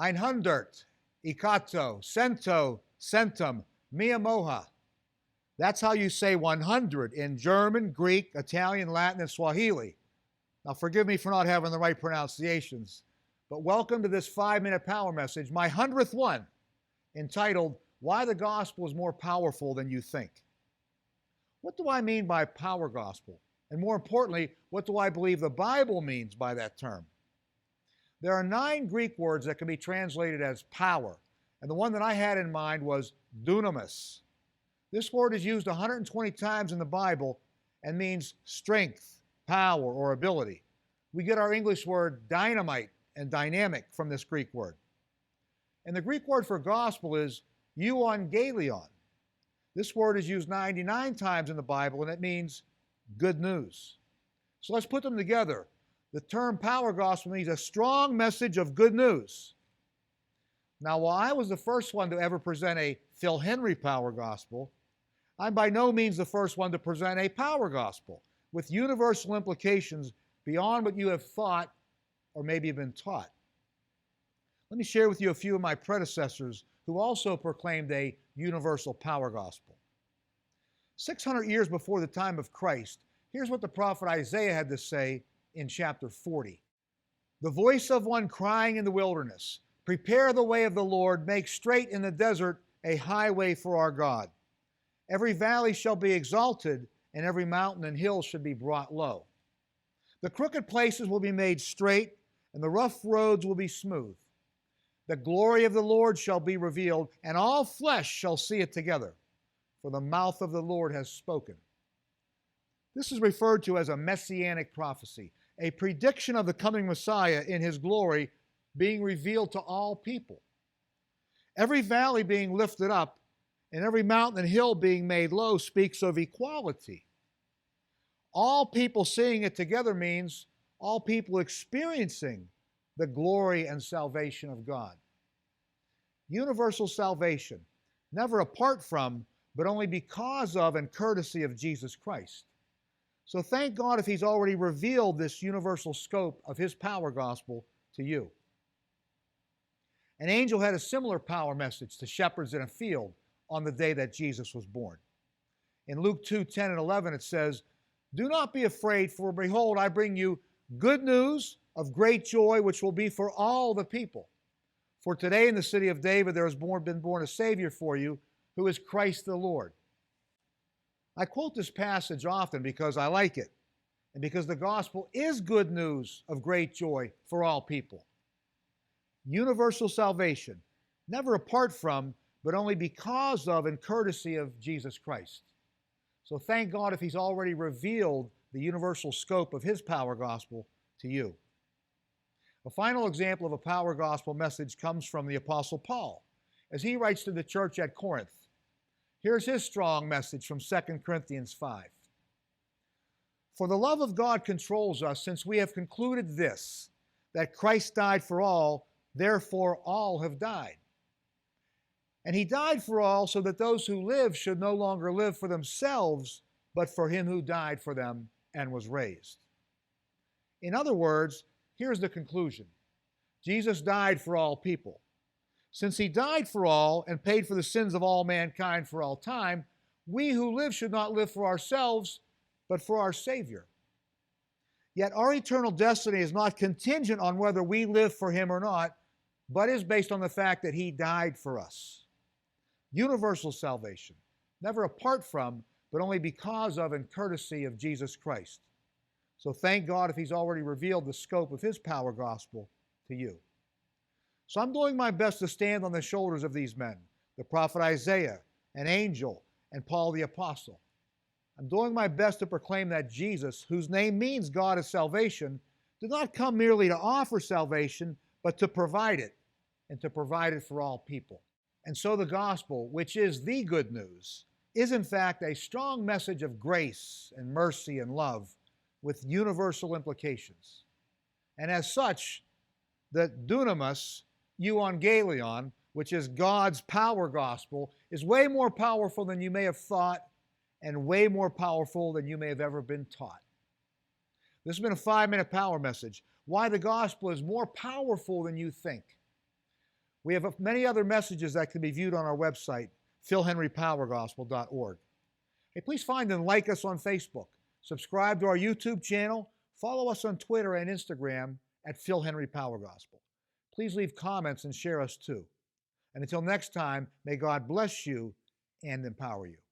Einhundert, ikato, cento, centum, mia moha. That's how you say 100 in German, Greek, Italian, Latin, and Swahili. Now, forgive me for not having the right pronunciations, but welcome to this 5-minute power message, my 100th one, entitled, Why the Gospel is More Powerful Than You Think. What do I mean by power gospel? And more importantly, what do I believe the Bible means by that term? There are 9 Greek words that can be translated as power, and the one that I had in mind was dunamis. This word is used 120 times in the Bible and means strength, power, or ability. We get our English word dynamite and dynamic from this Greek word. And the Greek word for gospel is euangelion. This word is used 99 times in the Bible, and it means good news. So let's put them together. The term power gospel means a strong message of good news. Now, while I was the first one to ever present a Phil Henry power gospel, I'm by no means the first one to present a power gospel with universal implications beyond what you have thought or maybe been taught. Let me share with you a few of my predecessors who also proclaimed a universal power gospel. 600 years before the time of Christ, here's what the prophet Isaiah had to say in chapter 40. The voice of one crying in the wilderness, prepare the way of the Lord, make straight in the desert a highway for our God. Every valley shall be exalted, and every mountain and hill should be brought low. The crooked places will be made straight, and the rough roads will be smooth. The glory of the Lord shall be revealed, and all flesh shall see it together, for the mouth of the Lord has spoken. This is referred to as a messianic prophecy, a prediction of the coming Messiah in his glory being revealed to all people. Every valley being lifted up and every mountain and hill being made low speaks of equality. All people seeing it together means all people experiencing the glory and salvation of God. Universal salvation, never apart from, but only because of and courtesy of Jesus Christ. So thank God if he's already revealed this universal scope of his power gospel to you. An angel had a similar power message to shepherds in a field on the day that Jesus was born. In Luke 2:10 and 11 it says, do not be afraid, for behold, I bring you good news of great joy, which will be for all the people. For today in the city of David there has been born a Savior for you, who is Christ the Lord. I quote this passage often because I like it, and because the gospel is good news of great joy for all people. Universal salvation, never apart from, but only because of and courtesy of Jesus Christ. So thank God if he's already revealed the universal scope of his power gospel to you. A final example of a power gospel message comes from the Apostle Paul, as he writes to the church at Corinth. Here's his strong message from 2 Corinthians 5. For the love of God controls us, since we have concluded this, that Christ died for all, therefore all have died. And he died for all so that those who live should no longer live for themselves, but for him who died for them and was raised. In other words, here's the conclusion. Jesus died for all people. Since he died for all and paid for the sins of all mankind for all time, we who live should not live for ourselves, but for our Savior. Yet our eternal destiny is not contingent on whether we live for him or not, but is based on the fact that he died for us. Universal salvation, never apart from, but only because of and courtesy of Jesus Christ. So thank God if he's already revealed the scope of his power gospel to you. So I'm doing my best to stand on the shoulders of these men, the prophet Isaiah, an angel, and Paul the apostle. I'm doing my best to proclaim that Jesus, whose name means God is salvation, did not come merely to offer salvation, but to provide it, and to provide it for all people. And so the gospel, which is the good news, is in fact a strong message of grace and mercy and love with universal implications. And as such, the dunamis, euangelion, which is God's power gospel, is way more powerful than you may have thought and way more powerful than you may have ever been taught. This has been a 5-minute power message. Why the gospel is more powerful than you think. We have many other messages that can be viewed on our website, philhenrypowergospel.org. Hey, please find and like us on Facebook. Subscribe to our YouTube channel. Follow us on Twitter and Instagram at Phil Henry Power Gospel. Please leave comments and share us too. And until next time, may God bless you and empower you.